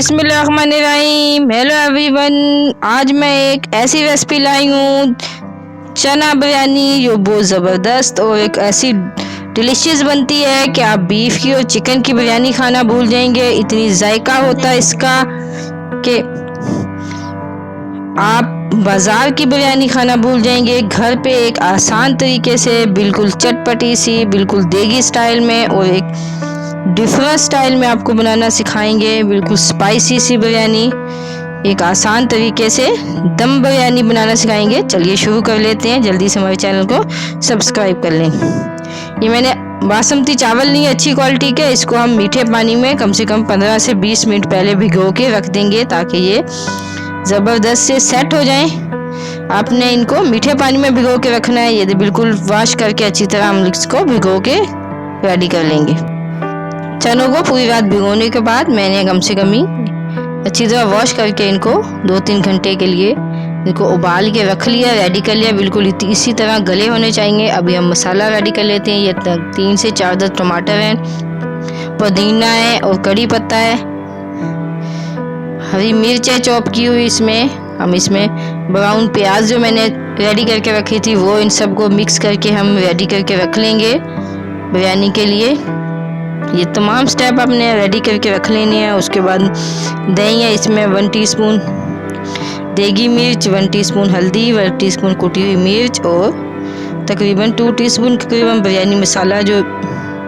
बिस्मिल्लाहिर्रहमानिर्रहीम। Hello everyone, आज मैं एक ऐसी रेसिपी लाई हूँ चना बिरयानी जो बहुत ज़बरदस्त और एक ऐसी डिलीशियस बनती है कि आप बीफ की और चिकन की बिरयानी खाना भूल जाएंगे। इतनी जायका होता है इसका कि आप बाज़ार की बिरयानी खाना भूल जाएंगे। घर पे एक आसान तरीके से बिल्कुल चटपटी सी, बिल्कुल देगी स्टाइल में और एक डिफरेंट स्टाइल में आपको बनाना सिखाएंगे। बिल्कुल स्पाइसी सी बिरयानी एक आसान तरीके से दम बिरयानी बनाना सिखाएंगे। चलिए शुरू कर लेते हैं। जल्दी से हमारे चैनल को सब्सक्राइब कर लें। ये मैंने बासमती चावल लिए अच्छी क्वालिटी के, इसको हम मीठे पानी में कम से कम 15 से 20 मिनट पहले भिगो के रख देंगे ताकि ये ज़बरदस्त से सेट हो जाएं। आपने इनको मीठे पानी में भिगो के रखना है। ये बिल्कुल वॉश करके अच्छी तरह हम इसको भिगो के रेडी कर लेंगे। चनों को पूरी रात भिगोने के बाद मैंने कम से कम अच्छी तरह वॉश करके इनको 2-3 घंटे के लिए इनको उबाल के रख लिया, रेडी कर लिया। बिल्कुल इसी तरह गले होने चाहिए। अभी हम मसाला रेडी कर लेते हैं। ये 3 से 4 10 टमाटर हैं, पुदीना है और कड़ी पत्ता है, हरी मिर्च है चॉप की हुई। इसमें ब्राउन प्याज जो मैंने रेडी करके रखी थी वो इन सबको मिक्स करके हम रेडी करके रख लेंगे बिरयानी के लिए। ये तमाम स्टेप आपने रेडी करके रख लेनी है। उसके बाद दही है, इसमें 1 टीस्पून देगी मिर्च, 1 टीस्पून हल्दी, 1 टीस्पून कुटी हुई मिर्च और तकरीबन 2 टीस्पून तकरीबन बिरयानी मसाला जो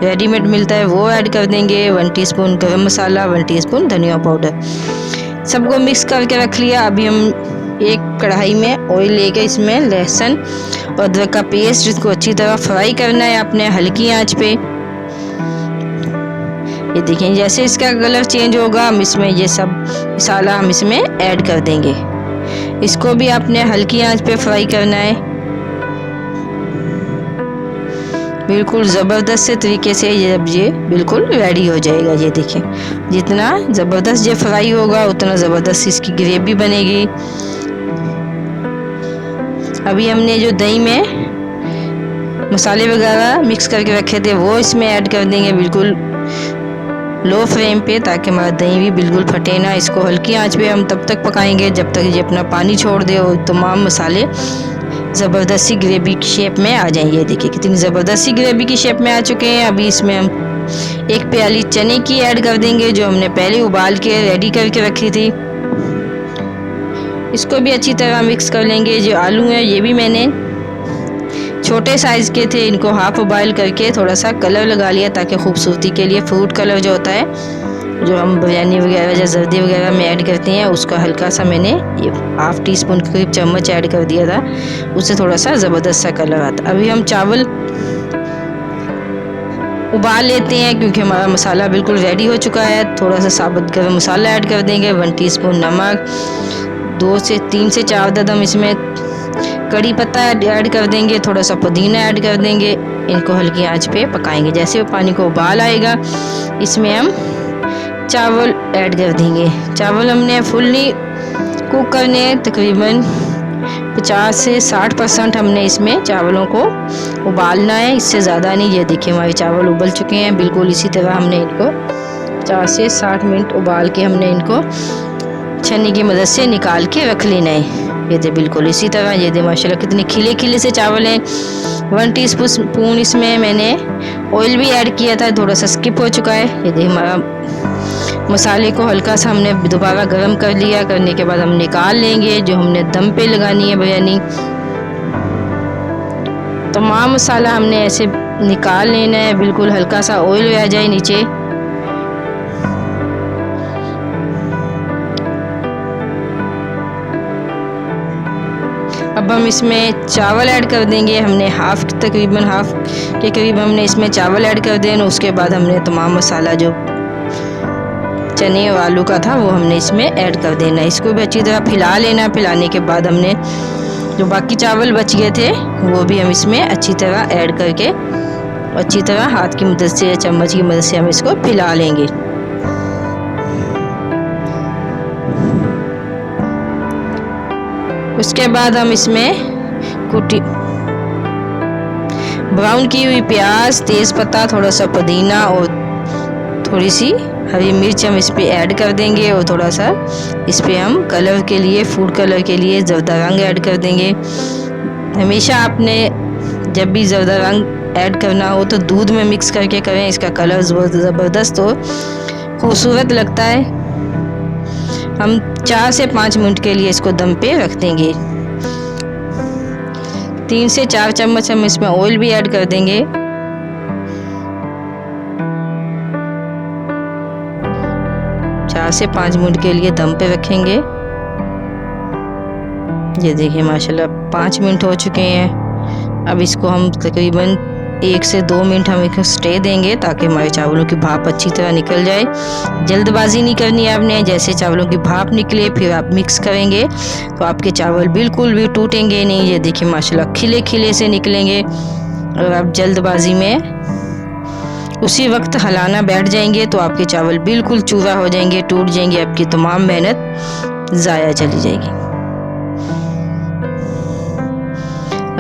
रेडीमेड मिलता है वो ऐड कर देंगे। 1 टीस्पून गरम मसाला, 1 टीस्पून धनिया पाउडर, सबको मिक्स करके रख लिया। अभी हम एक कढ़ाई में ऑयल लेके इसमें लहसुन और अदरक का पेस्ट, जिसको अच्छी तरह फ्राई करना है आपने हल्की आंच पे। ये देखें जैसे इसका कलर चेंज होगा हम इसमें ये सब मसाला हम इसमें ऐड कर देंगे। इसको भी आपने हल्की आंच पे फ्राई करना है बिल्कुल ज़बरदस्त से तरीके से। जब ये बिल्कुल रेडी हो जाएगा, ये देखें जितना ज़बरदस्त ये फ्राई होगा उतना ज़बरदस्त इसकी ग्रेवी बनेगी। अभी हमने जो दही में मसाले वगैरह मिक्स करके रखे थे वो इसमें ऐड कर देंगे बिल्कुल लो फ्लेम पे, ताकि हमारा दही भी बिल्कुल फटे ना। इसको हल्की आंच पे हम तब तक पकाएंगे जब तक ये अपना पानी छोड़ दे और तमाम मसाले ज़बरदस्त सी ग्रेवी की शेप में आ जाएंगे। ये देखिए कितनी ज़बरदस्त सी ग्रेवी की शेप में आ चुके हैं। अभी इसमें हम 1 प्याली चने की ऐड कर देंगे जो हमने पहले उबाल के रेडी करके रखी थी। इसको भी अच्छी तरह मिक्स कर लेंगे। जो आलू हैं ये भी मैंने छोटे साइज़ के थे, इनको हाफ बॉयल करके थोड़ा सा कलर लगा लिया ताकि खूबसूरती के लिए फ्रूट कलर जो होता है जो हम बिरयानी वगैरह या जर्दी वगैरह में ऐड करते हैं उसका हल्का सा मैंने ये 1/2 टीस्पून करीब चम्मच ऐड कर दिया था, उससे थोड़ा सा ज़बरदस्त सा कलर आता। अभी हम चावल उबाल लेते हैं क्योंकि हमारा मसाला बिल्कुल रेडी हो चुका है। थोड़ा सा साबुत गरम मसाला ऐड कर देंगे, 1 टीस्पून नमक, 2 से 3 से 4 दम इसमें कड़ी पत्ता ऐड कर देंगे, थोड़ा सा पुदीना ऐड कर देंगे। इनको हल्की आंच पे पकाएंगे। जैसे वो पानी को उबाल आएगा इसमें हम चावल ऐड कर देंगे। चावल हमने फुल्ली कुक करने, तकरीबन 50 से 60% हमने इसमें चावलों को उबालना है, इससे ज़्यादा नहीं। ये देखिए हमारे चावल उबल चुके हैं बिल्कुल। इसी तरह हमने इनको 50 से 60 मिनट उबाल के हमने इनको छन्नी की मदद से निकाल के रख लेना है। ये दे बिल्कुल इसी तरह। ये दे माशाल्लाह कितने खिले खिले से चावल हैं। 1 टीस्पून इसमें मैंने ऑयल भी ऐड किया था, थोड़ा सा स्किप हो चुका है। ये दे हमारा मसाले को हल्का सा हमने दोबारा गर्म कर लिया। करने के बाद हम निकाल लेंगे जो हमने दम पे लगानी है बिरयानी। तमाम मसाला हमने ऐसे निकाल लेना है, बिल्कुल हल्का सा ऑयल आ जाए नीचे। अब हम इसमें चावल ऐड कर देंगे। हमने तकरीबन हाफ के करीब हमने इसमें चावल ऐड कर देना। उसके बाद हमने तमाम मसाला जो चने और आलू का था वो हमने इसमें ऐड कर देना। इसको भी अच्छी तरह फैला लेना। फैलाने के बाद हमने जो बाकी चावल बच गए थे वो भी हम इसमें अच्छी तरह ऐड करके अच्छी तरह हाथ की मदद से या चम्मच की मदद से हम इसको फैला लेंगे। उसके बाद हम इसमें ब्राउन की हुई प्याज, तेज़ पत्ता, थोड़ा सा पुदीना और थोड़ी सी हरी मिर्च हम इस पे ऐड कर देंगे और थोड़ा सा इस पे हम कलर के लिए, फूड कलर के लिए ज़र्दा रंग ऐड कर देंगे। हमेशा आपने जब भी ज़र्दा रंग ऐड करना हो तो दूध में मिक्स करके करें, इसका कलर ज़बरदस्त और खूबसूरत लगता है। हम 4 से 5 मिनट के लिए इसको दम पे रख देंगे। 3 से 4 चम्मच हम इसमें ऑयल भी ऐड कर देंगे। चार से 5 मिनट के लिए दम पे रखेंगे। ये देखिए माशाल्लाह 5 मिनट हो चुके हैं। अब इसको हम तकरीबन 1 से 2 मिनट हम इसको स्टे देंगे ताकि हमारे चावलों की भाप अच्छी तरह निकल जाए। जल्दबाजी नहीं करनी है आपने, जैसे चावलों की भाप निकले फिर आप मिक्स करेंगे तो आपके चावल बिल्कुल भी टूटेंगे नहीं। ये देखिए माशाल्लाह खिले खिले से निकलेंगे। और आप जल्दबाजी में उसी वक्त हिलाना बैठ जाएंगे तो आपके चावल बिल्कुल चूरा हो जाएंगे, टूट जाएंगे, आपकी तमाम मेहनत ज़ाया चली जाएगी।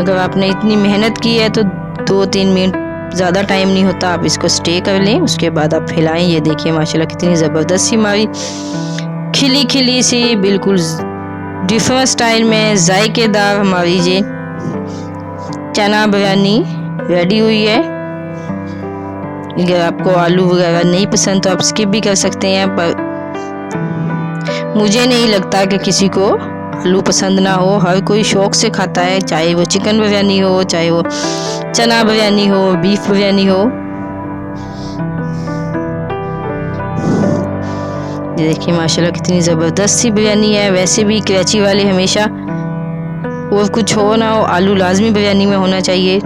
अगर आपने इतनी मेहनत की है तो 2-3 मिनट, ज़्यादा टाइम नहीं होता, आप इसको स्टे कर लें। उसके बाद आप हिलाएं। ये देखिए माशाल्लाह कितनी ज़बरदस्त सी हमारी खिली खिली सी बिल्कुल डिफरेंट स्टाइल में जायकेदार हमारी ये चना बिरयानी रेडी हुई है। अगर आपको आलू वगैरह नहीं पसंद तो आप स्किप भी कर सकते हैं, पर मुझे नहीं लगता कि किसी को आलू पसंद ना हो। हर कोई शौक़ से खाता है, चाहे वो चिकन बिरयानी हो, चाहे वो चना बिरयानी हो, बीफ बिरयानी हो। ये देखिए माशाल्लाह कितनी ज़बरदस्त सी बिरयानी है। वैसे भी कराची वाले हमेशा और कुछ हो ना हो आलू लाजमी बिरयानी में होना चाहिए।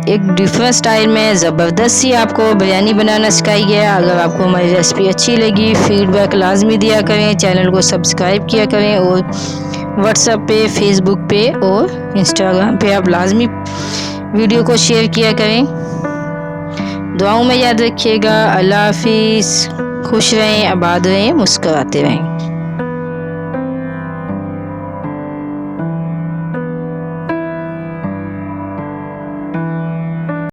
एक डिफरेंट स्टाइल में ज़बरदस्त सी आपको बिरयानी बनाना सिखाई है। अगर आपको हमारी रेसिपी अच्छी लगी फीडबैक लाजमी दिया करें, चैनल को सब्सक्राइब किया करें और व्हाट्सएप पे, फेसबुक पे और इंस्टाग्राम पे आप लाजमी वीडियो को शेयर किया करें। दुआओं में याद रखिएगा। अल्लाह हाफिज़। खुश रहें, आबाद रहें, मुस्कुराते रहें।